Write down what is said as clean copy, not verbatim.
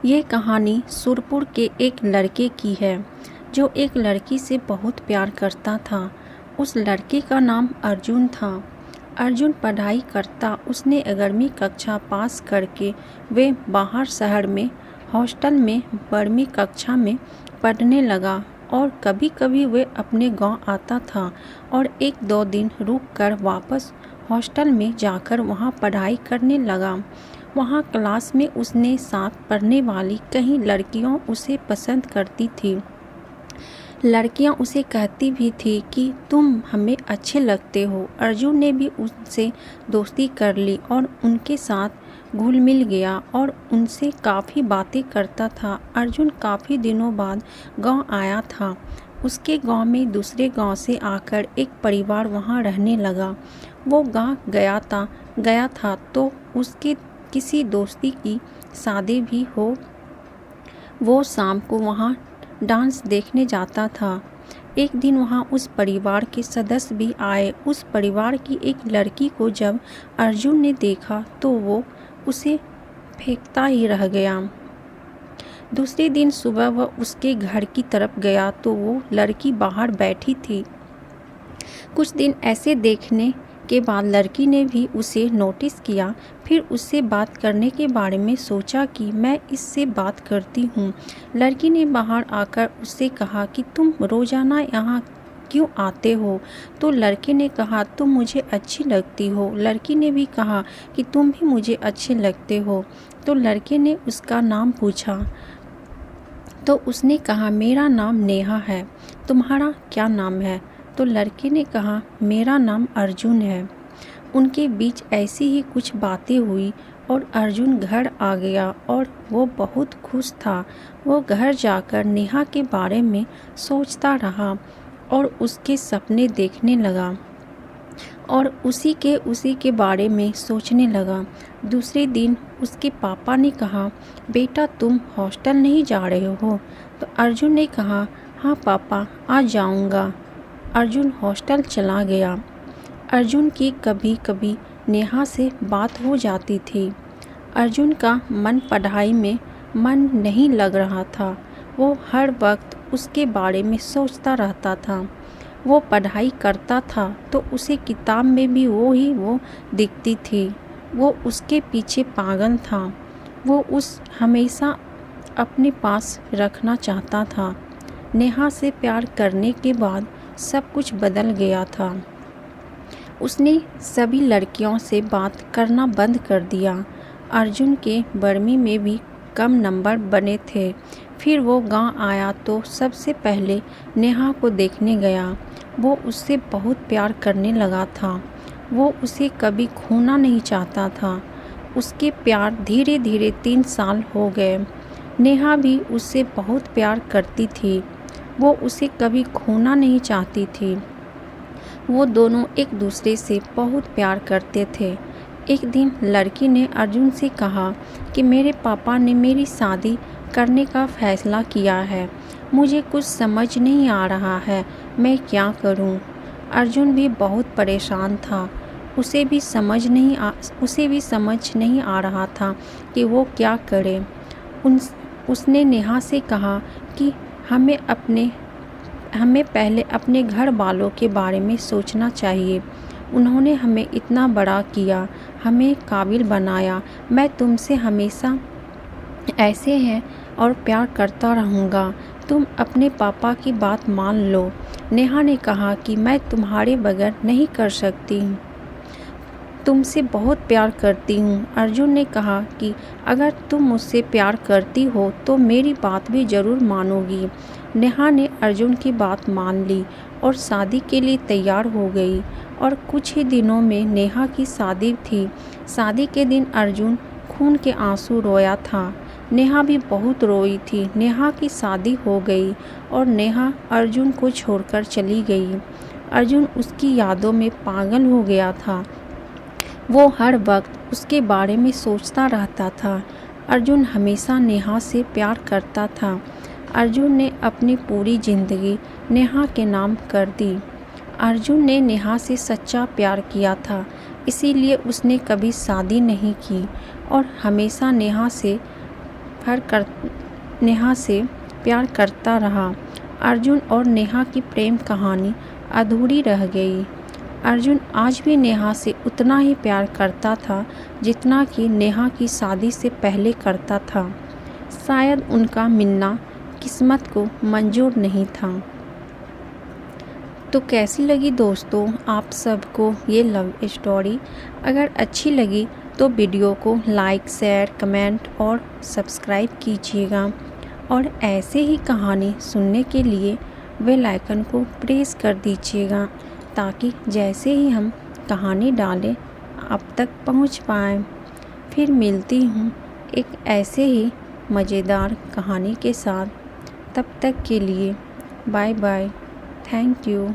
ये कहानी सुरपुर के एक लड़के की है जो एक लड़की से बहुत प्यार करता था। उस लड़के का नाम अर्जुन था। अर्जुन पढ़ाई करता। उसने 11वीं कक्षा पास करके वे बाहर शहर में हॉस्टल में 12वीं कक्षा में पढ़ने लगा और कभी कभी वे अपने गांव आता था और 1-2 दिन रुक कर वापस हॉस्टल में जाकर वहां पढ़ाई करने लगा। वहाँ क्लास में उसने साथ पढ़ने वाली कई लड़कियाँ उसे पसंद करती थी। लड़कियाँ उसे कहती भी थी कि तुम हमें अच्छे लगते हो। अर्जुन ने भी उनसे दोस्ती कर ली और उनके साथ घुल मिल गया और उनसे काफ़ी बातें करता था। अर्जुन काफ़ी दिनों बाद गांव आया था। उसके गांव में दूसरे गांव से आकर एक परिवार वहां रहने लगा। वो गांव गया था तो उसके किसी दोस्ती की शादी भी हो। वो शाम को वहाँ डांस देखने जाता था। एक दिन वहाँ उस परिवार के सदस्य भी आए। उस परिवार की एक लड़की को जब अर्जुन ने देखा तो वो उसे फेंकता ही रह गया। दूसरे दिन सुबह वह उसके घर की तरफ गया तो वो लड़की बाहर बैठी थी। कुछ दिन ऐसे देखने के बाद लड़की ने भी उसे नोटिस किया। फिर उससे बात करने के बारे में सोचा कि मैं इससे बात करती हूँ। लड़की ने बाहर आकर उससे कहा कि तुम रोज़ाना यहाँ क्यों आते हो? तो लड़के ने कहा तुम मुझे अच्छी लगती हो। लड़की ने भी कहा कि तुम भी मुझे अच्छे लगते हो। तो लड़के ने उसका नाम पूछा तो उसने कहा मेरा नाम नेहा है। तुम्हारा क्या नाम है? तो लड़के ने कहा मेरा नाम अर्जुन है। उनके बीच ऐसी ही कुछ बातें हुई और अर्जुन घर आ गया और वो बहुत खुश था। वो घर जाकर नेहा के बारे में सोचता रहा और उसके सपने देखने लगा और उसी के बारे में सोचने लगा। दूसरे दिन उसके पापा ने कहा बेटा तुम हॉस्टल नहीं जा रहे हो? तो अर्जुन ने कहा हाँ पापा आज जाऊंगा। अर्जुन हॉस्टल चला गया। अर्जुन की कभी कभी नेहा से बात हो जाती थी। अर्जुन का मन पढ़ाई में मन नहीं लग रहा था। वो हर वक्त उसके बारे में सोचता रहता था। वो पढ़ाई करता था तो उसे किताब में भी वो दिखती थी। वो उसके पीछे पागल था। वो उस हमेशा अपने पास रखना चाहता था। नेहा से प्यार करने के बाद सब कुछ बदल गया था। उसने सभी लड़कियों से बात करना बंद कर दिया। अर्जुन के 12वीं में भी कम नंबर बने थे। फिर वो गांव आया तो सबसे पहले नेहा को देखने गया। वो उससे बहुत प्यार करने लगा था। वो उसे कभी खोना नहीं चाहता था। उसके प्यार धीरे धीरे 3 साल हो गए। नेहा भी उससे बहुत प्यार करती थी। वो उसे कभी खोना नहीं चाहती थी। वो दोनों एक दूसरे से बहुत प्यार करते थे। एक दिन लड़की ने अर्जुन से कहा कि मेरे पापा ने मेरी शादी करने का फैसला किया है। मुझे कुछ समझ नहीं आ रहा है, मैं क्या करूं? अर्जुन भी बहुत परेशान था। उसे भी समझ नहीं आ रहा था कि वो क्या करे। उसने नेहा से कहा कि हमें पहले अपने घर वालों के बारे में सोचना चाहिए। उन्होंने हमें इतना बड़ा किया, हमें काबिल बनाया। मैं तुमसे हमेशा ऐसे हैं और प्यार करता रहूँगा। तुम अपने पापा की बात मान लो। नेहा ने कहा कि मैं तुम्हारे बगैर नहीं कर सकती, तुमसे बहुत प्यार करती हूँ। अर्जुन ने कहा कि अगर तुम मुझसे प्यार करती हो तो मेरी बात भी ज़रूर मानोगी। नेहा ने अर्जुन की बात मान ली और शादी के लिए तैयार हो गई और कुछ ही दिनों में नेहा की शादी थी। शादी के दिन अर्जुन खून के आंसू रोया था। नेहा भी बहुत रोई थी। नेहा की शादी हो गई और नेहा अर्जुन को छोड़कर चली गई। अर्जुन उसकी यादों में पागल हो गया था। वो हर वक्त उसके बारे में सोचता रहता था। अर्जुन हमेशा नेहा से प्यार करता था। अर्जुन ने अपनी पूरी ज़िंदगी नेहा के नाम कर दी। अर्जुन ने नेहा से सच्चा प्यार किया था, इसीलिए उसने कभी शादी नहीं की और नेहा से प्यार करता रहा। अर्जुन और नेहा की प्रेम कहानी अधूरी रह गई। अर्जुन आज भी नेहा से उतना ही प्यार करता था जितना कि नेहा की शादी से पहले करता था। शायद उनका मिलना किस्मत को मंजूर नहीं था। तो कैसी लगी दोस्तों आप सबको ये लव स्टोरी? अगर अच्छी लगी तो वीडियो को लाइक, शेयर, कमेंट और सब्सक्राइब कीजिएगा। और ऐसे ही कहानी सुनने के लिए बेल आइकन को प्रेस कर दीजिएगा ताकि जैसे ही हम कहानी डालें आप तक पहुंच पाएँ। फिर मिलती हूँ एक ऐसे ही मज़ेदार कहानी के साथ। तब तक के लिए बाय बाय। Thank you.